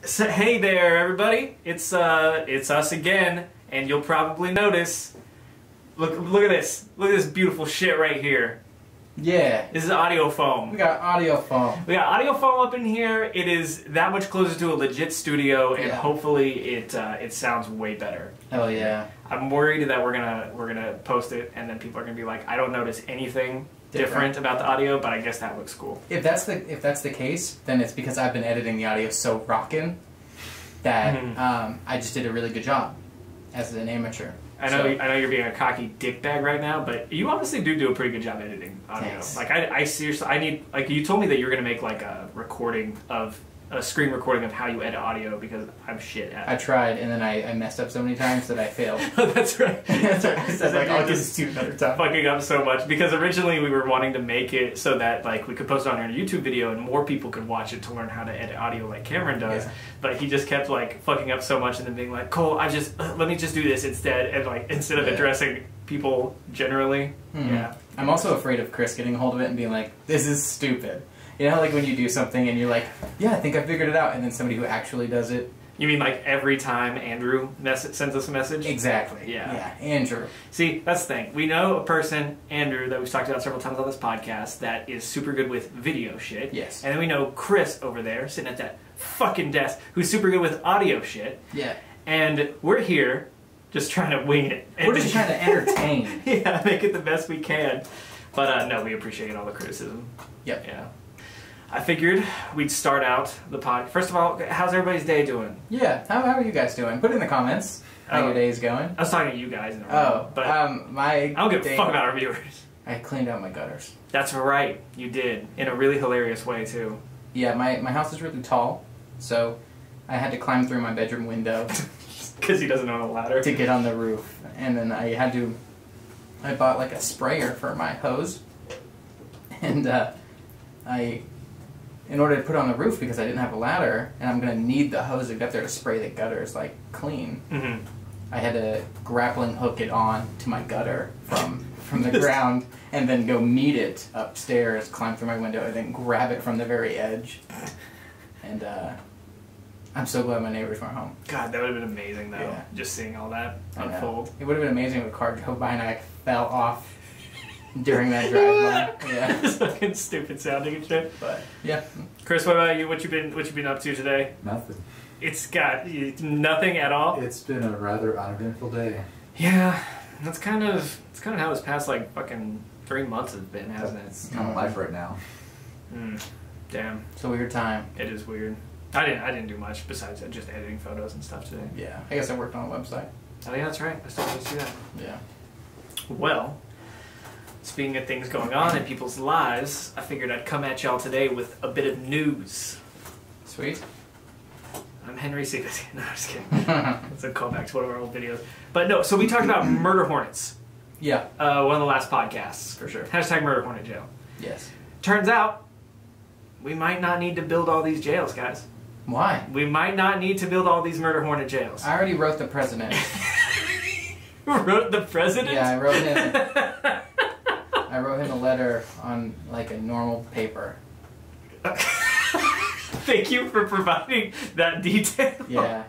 So, hey there, everybody! It's us again, and you'll probably notice. Look at this! Look at this beautiful shit right here. Yeah. This is audio foam. We got audio foam. We got audio foam up in here. It is that much closer to a legit studio, and hopefully it sounds way better. Hell yeah. I'm worried that we're gonna post it, and then people are gonna be like, I don't notice anything different about the audio, but I guess that looks cool. If that's the case, then it's because I've been editing the audio so rockin' that I just did a really good job as an amateur. I know you're being a cocky dickbag right now, but you honestly do a pretty good job editing audio. Thanks. Like I seriously, I need, like, you told me that you were gonna make like a screen recording of how you edit audio because I'm shit at it. I tried, and then I messed up so many times that I failed. Oh, that's right. That's right. I said, like, I'll just do another time. Fucking up so much because originally we were wanting to make it so that like we could post it on our YouTube video and more people could watch it to learn how to edit audio like Cameron does. Yeah. But he just kept like fucking up so much and then being like, Cole, let me just do this instead, and like instead of addressing people generally. Yeah. I'm also afraid of Chris getting a hold of it and being like, this is stupid. You know, like when you do something and you're like, yeah, I think I figured it out, and then somebody who actually does it. You mean like every time Andrew sends us a message? Exactly. Yeah. Yeah, Andrew. See, that's the thing. We know a person, Andrew, that we've talked about several times on this podcast, that is super good with video shit. Yes. And then we know Chris over there, sitting at that fucking desk, who's super good with audio shit. Yeah. And we're here just trying to wing it. We're just trying to entertain. Yeah, make it the best we can. But no, we appreciate all the criticism. Yep. Yeah. I figured we'd start out the pod. First of all, how's everybody's day doing? Yeah, how are you guys doing? Put it in the comments how your day's going. I was talking to you guys in a room. Oh, but I don't give a fuck about our viewers. I cleaned out my gutters. That's right, you did. In a really hilarious way, too. Yeah, my house is really tall, so I had to climb through my bedroom window. Because he doesn't own a ladder. To get on the roof. And then I bought like a sprayer for my hose. And in order to put it on the roof, because I didn't have a ladder, and I'm going to need the hose to get up there to spray the gutters like clean, I had to grappling hook it on to my gutter from the ground, and then go meet it upstairs, climb through my window, and then grab it from the very edge. And I'm so glad my neighbors weren't home. God, that would have been amazing, though. Yeah. Just seeing all that unfold. It would have been amazing if a car drove by and I fell off during that drive-by. Yeah. Just fucking stupid sounding and shit. But yeah. Chris, what about you? What you been up to today? Nothing. It's got nothing at all. It's been a rather uneventful day. Yeah, that's kind of how this past like fucking 3 months has been, hasn't it? It's kind of life right now. Damn. It's a weird time. It is weird. I didn't do much besides just editing photos and stuff today. Yeah. I guess I worked on a website. Oh yeah, that's right. I still need to see that. Yeah. Well, speaking of things going on in people's lives, I figured I'd come at y'all today with a bit of news. Sweet. I'm Henry C. No, I'm just kidding. It's a callback to one of our old videos. But no, so we talked about murder hornets. Yeah. One of the last podcasts, for sure. Hashtag murder hornet jail. Yes. Turns out, we might not need to build all these jails, guys. Why? We might not need to build all these murder hornet jails. I already wrote the president. Wrote the president? Yeah, I wrote him. I wrote him a letter on like a normal paper. Thank you for providing that detail. Yeah.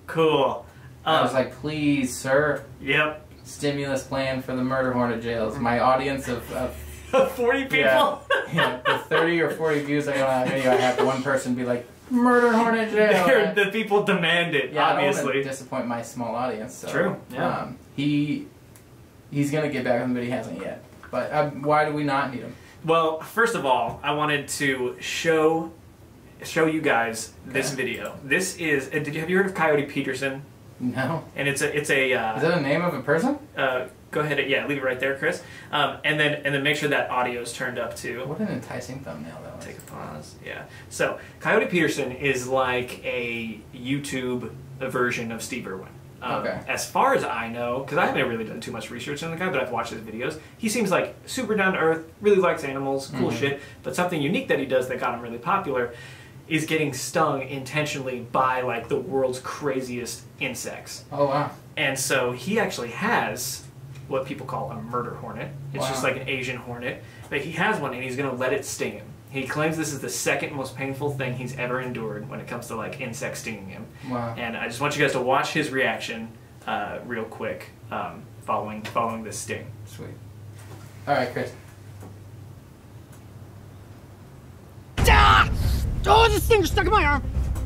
Cool. I was like, please, sir. Yep. Stimulus plan for the murder hornet jails. My audience of 40 people. Yeah, the 30 or 40 views I got on that video, I have one person be like, murder hornet jail. The people demand it. Yeah, obviously. I don't want to disappoint my small audience. So, true. Yeah. He's gonna get back on, but he hasn't yet. But why do we not need him? Well, first of all, I wanted to show you guys this video. This is. Have you heard of Coyote Peterson? No. And it's a. Is that the name of a person? Go ahead. Yeah, leave it right there, Chris. And then make sure that audio is turned up too. What an enticing thumbnail that was. Take a pause. Yeah. So Coyote Peterson is like a YouTube version of Steve Irwin. Okay. As far as I know, because I haven't really done too much research on the guy, but I've watched his videos. He seems like super down to earth, really likes animals, cool shit. But something unique that he does that got him really popular is getting stung intentionally by like the world's craziest insects. Oh wow. And so he actually has what people call a murder hornet. It's just like an Asian hornet, but he has one and he's going to let it sting him. He claims this is the second most painful thing he's ever endured when it comes to like insects stinging him. Wow. And I just want you guys to watch his reaction real quick following this sting. Sweet. All right, Chris. Ah! Oh, this thing is stuck in my arm.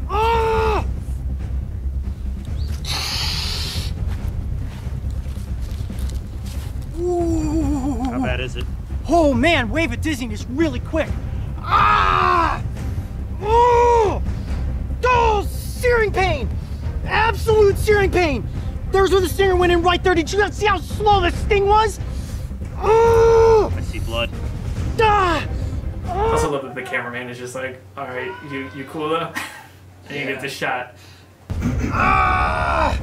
Oh! Ooh. How bad is it? Oh man, wave of dizziness really quick. Ah! Oh! Oh, searing pain! Absolute searing pain! There's where the stinger went in right there. Did you not see how slow the sting was? Oh! I see blood. Ah! I also love that the cameraman is just like, all right, you cool though? And you get the shot. Ah!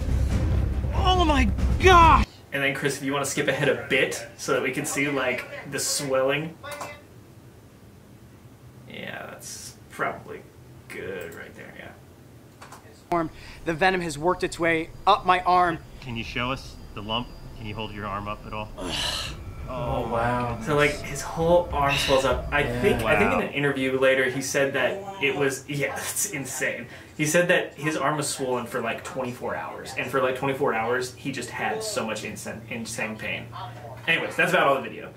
Oh my gosh! And then Chris, if you want to skip ahead a bit so that we can see like the swelling. Yeah, that's probably good right there, yeah. The venom has worked its way up my arm. Can you show us the lump? Can you hold your arm up at all? Oh wow. So like his whole arm swells up. I think in an interview later he said that it was it's insane. He said that his arm was swollen for like 24 hours, and for like 24 hours he just had so much insane pain. Anyways, that's about all the video.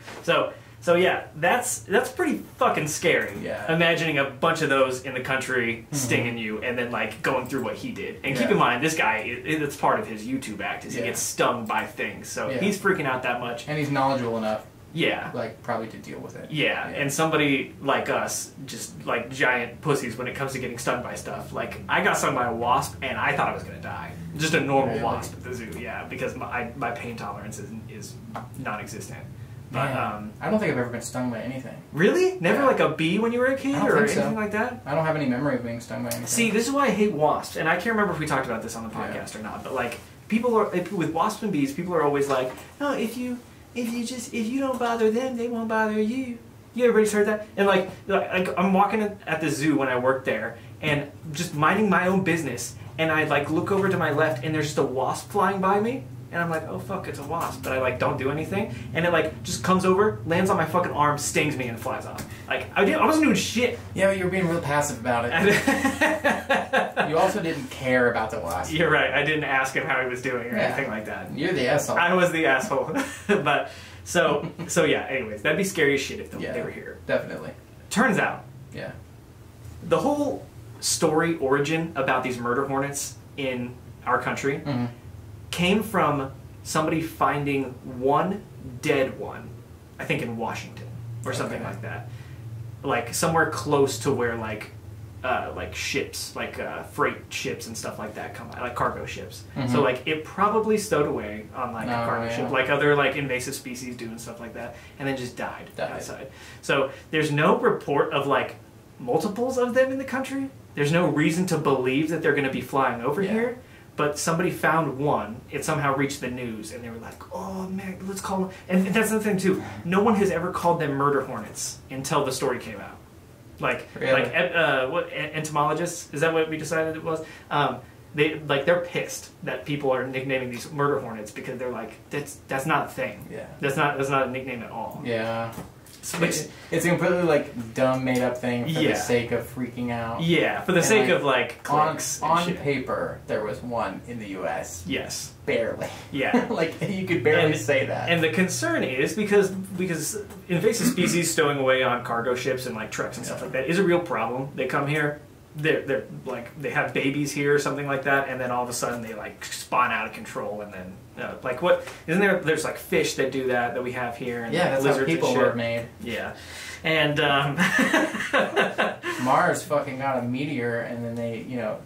So yeah, that's pretty fucking scary. Yeah. Imagining a bunch of those in the country stinging you, and then like going through what he did. And keep in mind, this guy, it's part of his YouTube act, is he gets stung by things. So he's freaking out that much. And he's knowledgeable enough. Yeah. Like, probably to deal with it. Yeah, and somebody like us, just like giant pussies when it comes to getting stung by stuff. Like, I got stung by a wasp, and I thought I was going to die. Just a normal wasp at the zoo, because my pain tolerance is non-existent. But, I don't think I've ever been stung by anything. Really? Never like a bee when you were a kid or anything like that? I don't have any memory of being stung by anything. See, this is why I hate wasps, and I can't remember if we talked about this on the podcast or not, but like, people are, with wasps and bees, people are always like, oh, if you don't bother them, they won't bother you. Everybody's heard that? And like I'm walking at the zoo when I worked there, and just minding my own business, and I like look over to my left, and there's just a wasp flying by me. And I'm like, oh fuck, it's a wasp. But I like don't do anything. And it like just comes over, lands on my fucking arm, stings me, and flies off. Like, I wasn't doing shit. Yeah, but you were being real passive about it. You also didn't care about the wasp. You're right. I didn't ask him how he was doing or anything like that. You're the asshole. I was the asshole. But so yeah, anyways, that'd be scary as shit if they were here. Definitely. Turns out, yeah, the whole story origin about these murder hornets in our country came from somebody finding one dead one, I think in Washington or something like that, like somewhere close to where like ships, like freight ships and stuff like that come by, like cargo ships. So like it probably stowed away on like a cargo ship, like other like invasive species do and stuff like that, and then just died outside. So there's no report of like multiples of them in the country. There's no reason to believe that they're going to be flying over here. But somebody found one, it somehow reached the news, and they were like, oh man, let's call them. And that's the thing too, no one has ever called them murder hornets until the story came out. Like, what, entomologists, is that what we decided it was? They're pissed that people are nicknaming these murder hornets because they're like, that's not a thing. Yeah. That's not a nickname at all. Yeah. It's a completely like dumb made up thing for the sake of freaking out. Yeah, for the sake of like clicks on paper there was one in the US. Yes. Barely. Yeah. Like you could barely say that. And the concern is because invasive species stowing away on cargo ships and like trucks and stuff like that is a real problem. They come here, they're like they have babies here or something like that, and then all of a sudden they like spawn out of control, and then like what isn't there? There's like fish that do that we have here, and that's lizards how people and shit. were made. Yeah, and Mars fucking got a meteor, and then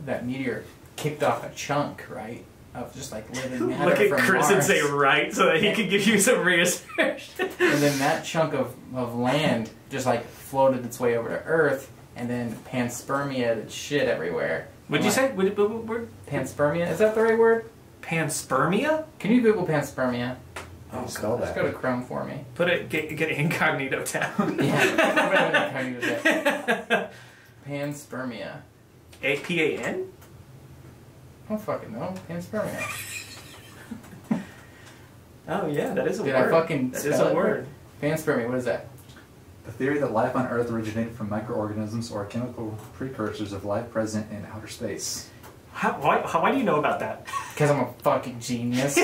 that meteor kicked off a chunk, right? Of just like living matter. Look at from Chris Mars. and say right so that he could give you some reassurance. And then that chunk of land just like floated its way over to Earth, and then panspermia shit everywhere. Would you say? Panspermia? Is that the right word? Panspermia? Can you Google panspermia? Oh, spell that. Just go to Chrome for me. Put it. Get incognito down. Yeah. Panspermia. Pan? I don't fucking know. Panspermia. Oh yeah, that is a word. Did I fucking That spell is a word. Panspermia. What is that? The theory that life on Earth originated from microorganisms or chemical precursors of life present in outer space. Why do you know about that? Because I'm a fucking genius.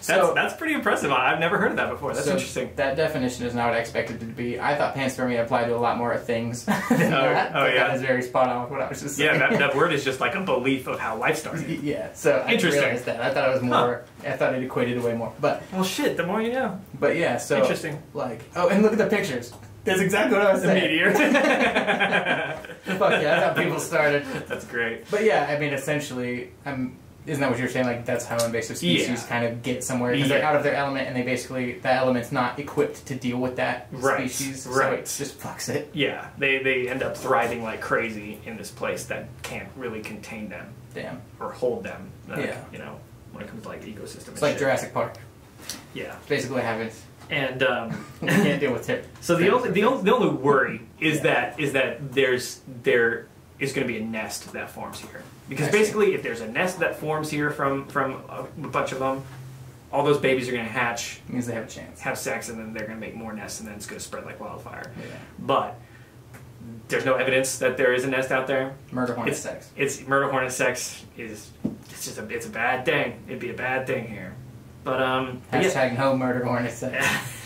That's pretty impressive. I've never heard of that before. That's interesting. That definition is not what I expected it to be. I thought panspermia applied to a lot more things than that. Oh, yeah. That is very spot on with what I was just saying. Yeah, that word is just like a belief of how life started. Yeah, so I didn't realize that. I thought it was more, I thought it equated way more. But well, shit, the more you know. But yeah, so. Interesting. Like, oh, and look at the pictures. That's exactly what I was saying. The meteor. Fuck yeah, that's how people started. That's great. But yeah, I mean, essentially, isn't that what you're saying? Like, that's how invasive species kind of get somewhere because they're out of their element, and they basically that element's not equipped to deal with that species, so it just fucks it. Yeah, they end up thriving like crazy in this place that can't really contain them. Damn. Or hold them. Like, yeah. You know, when it comes to like ecosystem. It's like Jurassic Park. Yeah. Basically, what happens. And you can't deal with it. So the only worry is that there is going to be a nest that forms here. Because basically, if there's a nest that forms here from a bunch of them, all those babies are going to hatch. It means they have a chance. Have sex, and then they're going to make more nests, and then it's going to spread like wildfire. Yeah. But there's no evidence that there is a nest out there. Murder hornet sex. It's murder hornet sex it's a bad thing. It'd be a bad thing here. But hashtag no murder hornet sex.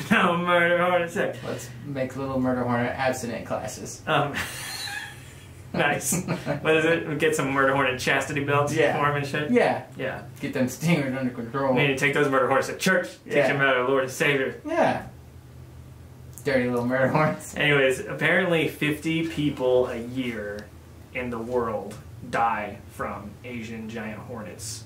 No murder hornet sex. Let's make little murder hornet abstinent classes. Nice. What is it? Get some murder hornet chastity belts for him and shit? Yeah. Yeah. Get them stingers under control. We need to take those murder hornets to church. Teach them about our Lord and Savior. Yeah. Dirty little murder hornets. Anyways, apparently 50 people a year in the world die from Asian giant hornets.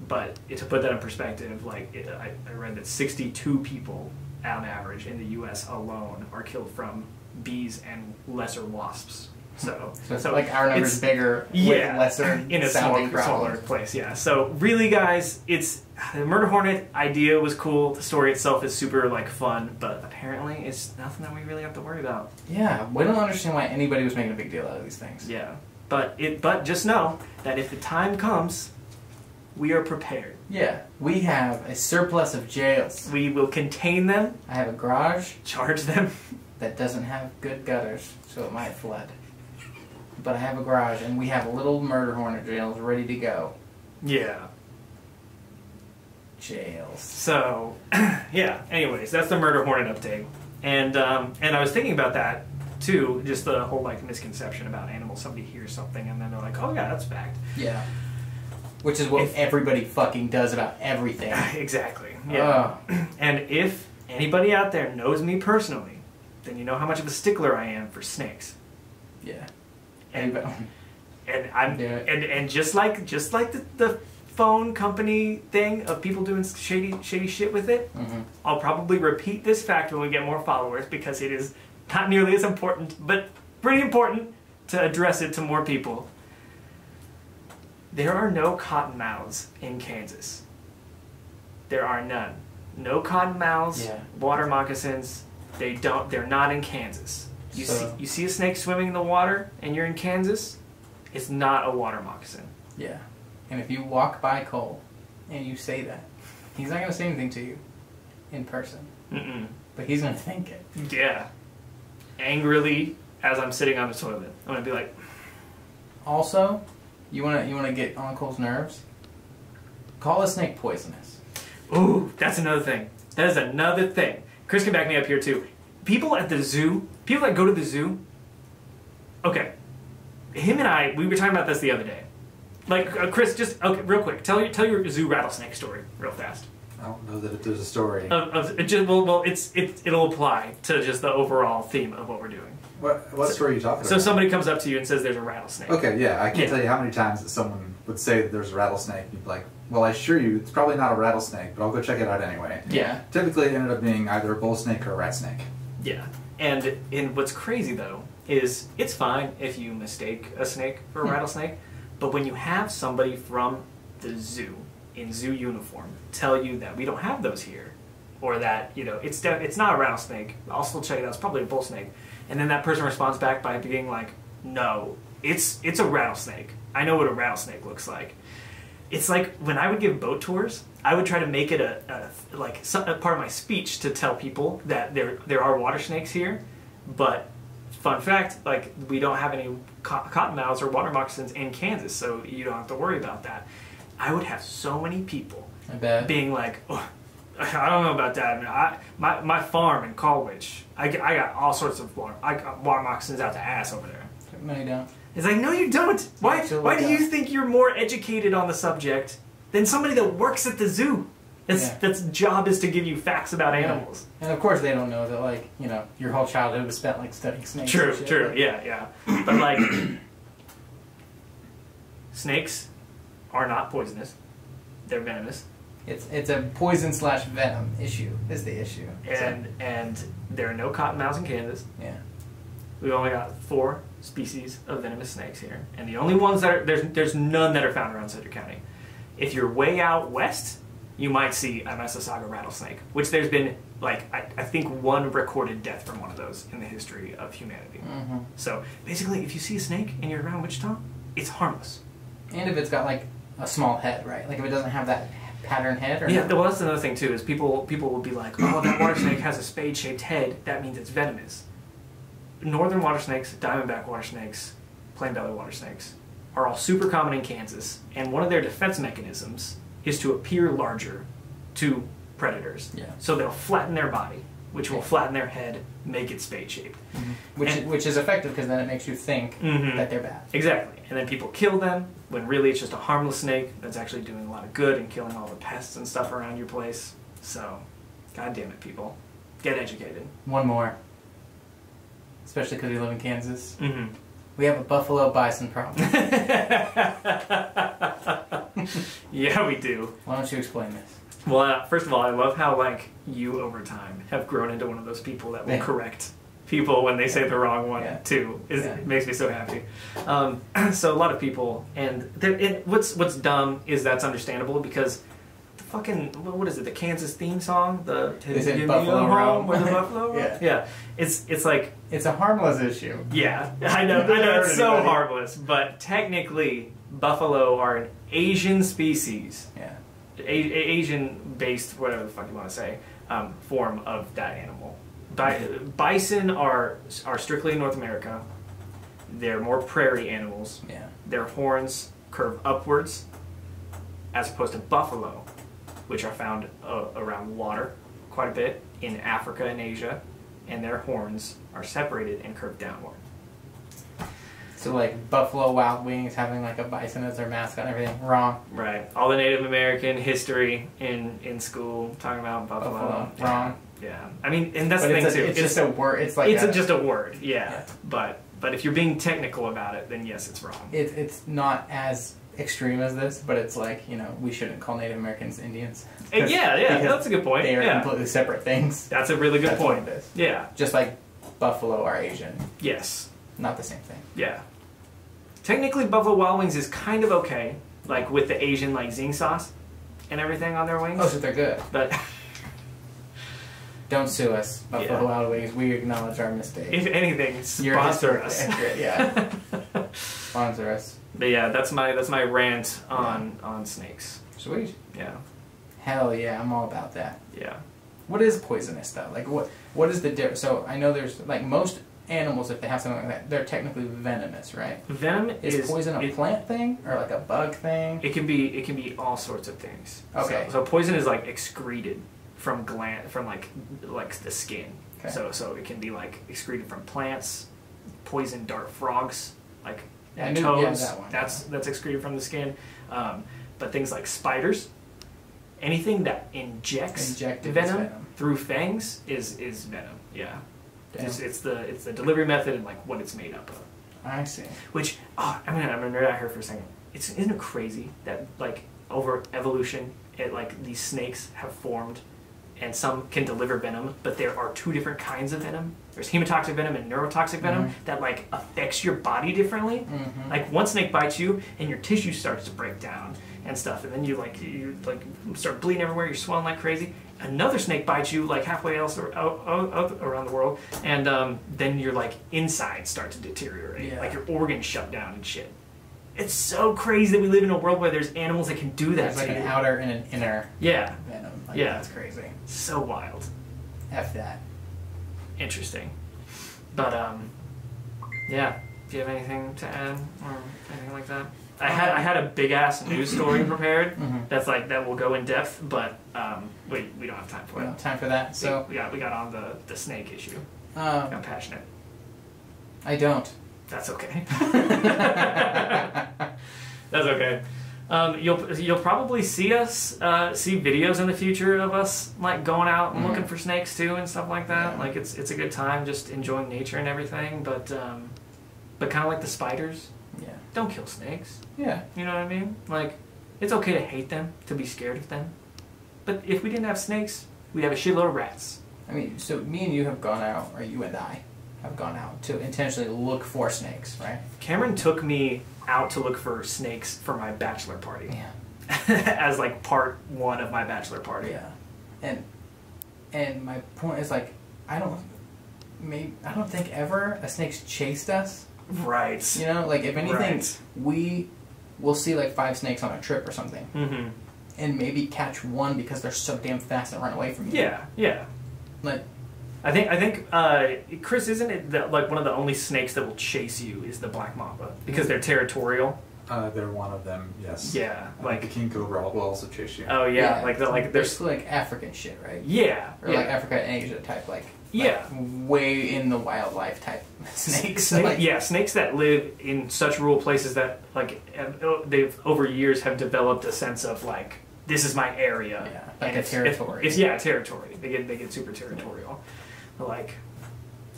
But to put that in perspective, like I read that 62 people on average in the U.S. alone are killed from bees and lesser wasps. So like our number's bigger with lesser in a smaller place. Yeah. So really, guys, the murder hornet idea was cool. The story itself is super like fun, but apparently it's nothing that we really have to worry about. Yeah, we don't understand why anybody was making a big deal out of these things. Yeah, but just know that if the time comes, we are prepared. Yeah, we have a surplus of jails. We will contain them. I have a garage. Charge them. That doesn't have good gutters, so it might flood. But I have a garage, and we have little murder hornet jails ready to go. Yeah. Jails. So, yeah. Anyways, that's the murder hornet update, and I was thinking about that too. Just the whole like misconception about animals. Somebody hears something, and then they're like, "Oh yeah, that's fact." Yeah. Which is what everybody fucking does about everything. Exactly. Yeah. And if anybody out there knows me personally, then you know how much of a stickler I am for snakes. Yeah. And just like the phone company thing of people doing shady shit with it, I'll probably repeat this fact when we get more followers because it is not nearly as important, but pretty important to address it to more people. There are no cottonmouths in Kansas. There are none. No cottonmouths, water moccasins. They're not in Kansas. You see a snake swimming in the water and you're in Kansas, it's not a water moccasin. Yeah. And if you walk by Cole and you say that, he's not going to say anything to you in person. But he's going to think it. Yeah. Angrily, as I'm sitting on the toilet, I'm going to be like... Also, you want to get on Cole's nerves? Call a snake poisonous. Ooh, that's another thing. That is another thing. Chris can back me up here too. People at the zoo, people that go to the zoo, okay, him and I, we were talking about this the other day. Like, Chris, just, okay, real quick, tell your zoo rattlesnake story real fast. I don't know that there's a story. It'll apply to just the overall theme of what we're doing. What story are you talking about? So somebody comes up to you and says there's a rattlesnake. Okay, yeah, I can't tell you how many times that someone would say that there's a rattlesnake. You'd be like, well, I assure you, it's probably not a rattlesnake, but I'll go check it out anyway. Yeah. Typically, it ended up being either a bull snake or a rat snake. Yeah. And what's crazy, though, is it's fine if you mistake a snake for a rattlesnake, but when you have somebody from the zoo in zoo uniform tell you that we don't have those here, or that, you know, it's not a rattlesnake, I'll still check it out, it's probably a bull snake, and then that person responds back by being like, no, it's a rattlesnake. I know what a rattlesnake looks like. It's like when I would give boat tours, I would try to make it a part of my speech to tell people that there are water snakes here, but fun fact, like we don't have any cottonmouths or water moccasins in Kansas, so you don't have to worry about that. I would have so many people being like, oh, I don't know about that. I mean, my farm in Colwich, I got all sorts of water moccasins out the ass over there. No, you don't. It's like, no, you don't. Why do you think you're more educated on the subject than somebody that works at the zoo? That's job is to give you facts about animals. And of course they don't know that, like, you know, your whole childhood was spent like studying snakes. True, and true, shit. yeah. But like, snakes are not poisonous. They're venomous. It's a poison / venom issue is the issue. And there are no cottonmouths in Kansas. Yeah. We've only got 4 species of venomous snakes here, and the only ones that are there's none that are found around Sedgwick County. If you're way out west, you might see a Mississauga rattlesnake, which there's been like I think 1 recorded death from one of those in the history of humanity. Mm-hmm. So basically, if you see a snake and you're around Wichita, it's harmless. And if it's got like a small head, right? Like if it doesn't have that pattern head, or yeah. Well, that's another thing too. Is people will be like, oh, that water snake has a spade-shaped head. That means it's venomous. Northern water snakes, diamondback water snakes, plain belly water snakes are all super common in Kansas, and one of their defense mechanisms is to appear larger to predators. Yeah. So they'll flatten their body, which will flatten their head, make it spade-shaped. Mm-hmm. Which is effective because then it makes you think that they're bad. Exactly. And then people kill them when really it's just a harmless snake that's actually doing a lot of good and killing all the pests and stuff around your place. So, God damn it, people. Get educated. One more. Especially because we live in Kansas. Mm-hmm. We have a buffalo bison problem. Yeah, we do. Why don't you explain this? Well, first of all, I love how, like, you over time have grown into one of those people that will correct people when they say the wrong one, too. It makes me so happy. So a lot of people, and what's dumb is that's understandable because the fucking, what is it, the Kansas theme song? Is it Buffalo Roam? Where the Buffalo Roam? Yeah. It's like... It's a harmless issue. Yeah, I know it's so harmless, but technically, buffalo are an Asian species. Yeah. Asian-based, whatever the fuck you want to say, form of that animal. Bison are strictly in North America. They're more prairie animals. Yeah. Their horns curve upwards, as opposed to buffalo, which are found around water quite a bit in Africa and Asia, and their horns are separated and curved downward. So like Buffalo Wild Wings having like a bison as their mascot and everything, wrong. Right. All the Native American history in school talking about buffalo. Wrong. Yeah. I mean, and that's the thing too. It's just a word. It's like just a word. Yeah. But if you're being technical about it, then yes, it's wrong. It's not as extreme as this, but it's like, you know, we shouldn't call Native Americans Indians. Yeah, that's a good point. They are completely separate things. That's a really good point. What it is. Yeah. Just like buffalo are Asian. Yes. Not the same thing. Yeah. Technically, Buffalo Wild Wings is kind of okay, like with the Asian like zing sauce and everything on their wings. Oh, so they're good. But don't sue us, Buffalo Wild Wings. We acknowledge our mistake. If anything, sponsor us. Yeah. Sponsor us. But yeah, that's my rant on snakes. Sweet. Yeah. Hell yeah, I'm all about that. Yeah. What is poisonous though? Like what is the difference? So I know there's like most animals, if they have something like that, they're technically venomous, right? Venom is poison a plant thing or like a bug thing? It can be all sorts of things. Okay. So poison is like excreted from like the skin. Okay. So it can be like excreted from plants, poison dart frogs, like Yeah, toads. that one. That's excreted from the skin. But things like spiders, anything that injects venom through fangs is venom. Yeah. It's the delivery method and like what it's made up of. I see. Which I'm gonna nerd out here for a second. Isn't it crazy that like over evolution, like these snakes have formed, and some can deliver venom, but there are 2 different kinds of venom. There's hemotoxic venom and neurotoxic venom that like affects your body differently. Like one snake bites you and your tissue starts to break down and stuff, and then you start bleeding everywhere. You're swelling like crazy. Another snake bites you like halfway else around the world, and then your like insides start to deteriorate, like your organs shut down and shit. It's so crazy that we live in a world where there's animals that can do that. There's like an outer and an inner Yeah. venom. Like, Yeah. That's crazy. So wild. F that. Interesting. But, yeah. Do you have anything to add or anything like that? I had a big ass news story prepared that's like that will go in depth, but we don't have time for We it. don't have time for that. So we got on the snake issue. um, I'm passionate. I don't. That's okay. That's okay. You'll probably see us see videos in the future of us like going out and looking for snakes too and stuff like that. Yeah. Like it's a good time just enjoying nature and everything, but kind of like the spiders, Yeah. don't kill snakes. Yeah. You know what I mean? Like it's okay to hate them, to be scared of them, but if we didn't have snakes, we'd have a shitload of rats. I mean, so me and you have gone out, or you and I have gone out to intentionally look for snakes, right? Cameron took me out to look for snakes for my bachelor party. Yeah. As like part one of my bachelor party. Yeah. And my point is like I don't think ever a snake's chased us. Right. You know, like if anything, Right. we will see like 5 snakes on a trip or something, Mm-hmm. and maybe catch one because they're so damn fast and run away from you. Yeah, yeah. Like I think Chris, isn't it that like one of the only snakes that will chase you is the black mamba because they're territorial? They're one of them, yes. Yeah, Like the king cobra will also chase you. Oh yeah, like there's there's like African shit, right? yeah, Or yeah. like Africa and Asia type, like Yeah. way in the wildlife type snakes. Like, Yeah, snakes that live in such rural places that like they've over years have developed a sense of like this is my area. Yeah, like and a territory. It's territory. They get super territorial. But like,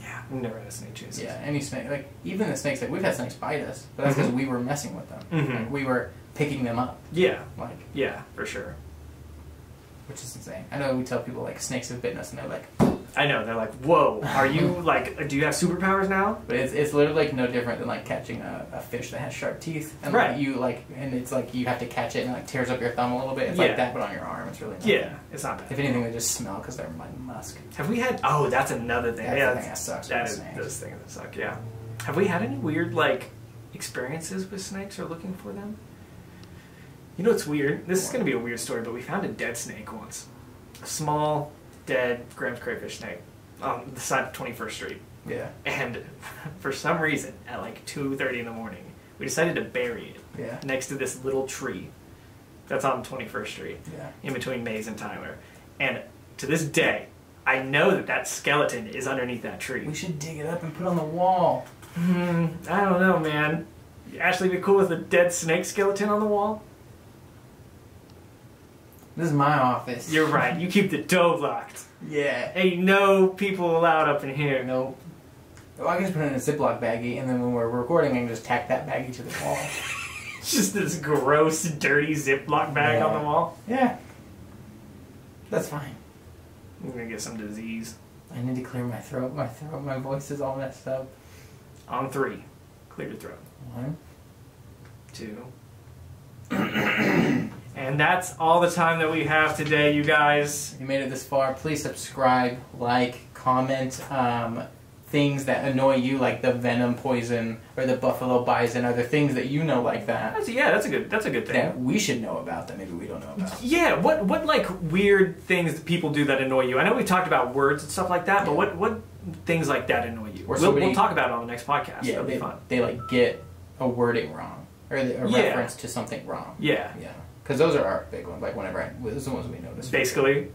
yeah, we've never had a snake chase us. Yeah, any snake, like even the snakes that we've had snakes bite us, but that's because we were messing with them. Mhm. Like, we were picking them up, Yeah, like, yeah, for sure. which is insane. I know we tell people like snakes have bitten us, and they're like, I know. They're like, whoa, are you like? Do you have superpowers now? but it's literally like no different than like catching a fish that has sharp teeth, and Right. like, you like, and it's like you have to catch it and it, like tears up your thumb a little bit. It's Yeah. like that, but on your arm. It's really nothing. Yeah, it's not bad. If anything, they just smell because they're musk. Have we had? Oh, that's another thing. That's Yeah, the thing that sucks that with is snakes. those things that suck. Yeah. Have we had any weird like experiences with snakes or looking for them? You know, it's weird. This is going to be a weird story, but we found a dead snake once. A small, dead Graham's crayfish snake on the side of 21st Street. Yeah. And for some reason, at like 2:30 in the morning, we decided to bury it Yeah. next to this little tree that's on 21st Street, Yeah. in between Mays and Tyler. And to this day, I know that skeleton is underneath that tree. We should dig it up and put it on the wall. I don't know, man. Ashley, be cool with a dead snake skeleton on the wall? This is my office. You're right. You keep the door locked. Yeah. Ain't no people allowed up in here. Nope. Well, I can just put it in a Ziploc baggie, and then when we're recording, I can just tack that baggie to the wall. Just this gross, dirty Ziploc bag Yeah. on the wall. Yeah. That's fine. I'm gonna get some disease. I need to clear my throat. My voice is all messed up. On 3. Clear your throat. 1, 2. And that's all the time that we have today, you guys. If you made it this far, please subscribe, like, comment. Things that annoy you, like the venom poison or the buffalo bison, are there things that you know like that That's a good thing. that we should know about that maybe we don't know about? Yeah, what like weird things that people do that annoy you? I know we talked about words and stuff like that, but Yeah. what things like that annoy you? Or We'll talk about it on the next podcast. Yeah, That'll be fun. they like get a wording wrong or a Yeah. reference to something wrong. Yeah. Yeah, because those are our big ones. Like whenever those are the ones we notice. Basically,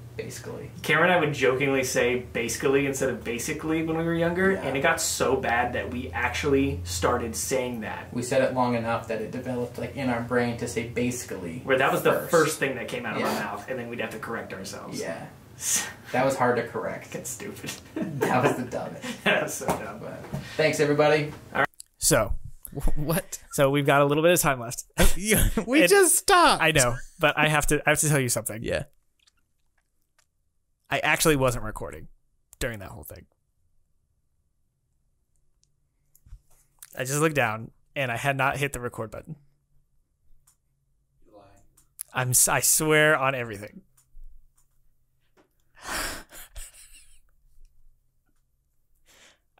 Cameron and I would jokingly say basically instead of basically when we were younger, Yeah. and it got so bad that we actually started saying that. We said it long enough that it developed like in our brain to say basically. Where that was the first thing that came out of our Yeah. mouth, and then we'd have to correct ourselves. Yeah, that was hard to correct. That's stupid. That was the dumbest. That's so dumb. But thanks everybody. So, What? so we've got a little bit of time left. We just stopped. I know, but I have to tell you something. Yeah. I actually wasn't recording during that whole thing. I just looked down and I had not hit the record button. I swear on everything.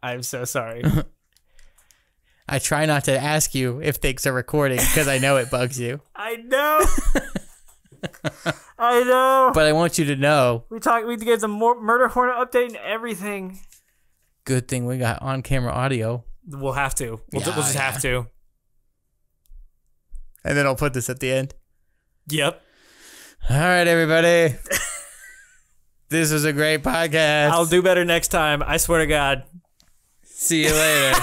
I'm so sorry. I try not to ask you if things are recording because I know it bugs you. I know. I know. But I want you to know. We gave the Murder Hornet update and everything. Good thing we got on-camera audio. We'll have to. We'll just have to. And then I'll put this at the end. Yep. All right, everybody. This was a great podcast. I'll do better next time. I swear to God. See you later.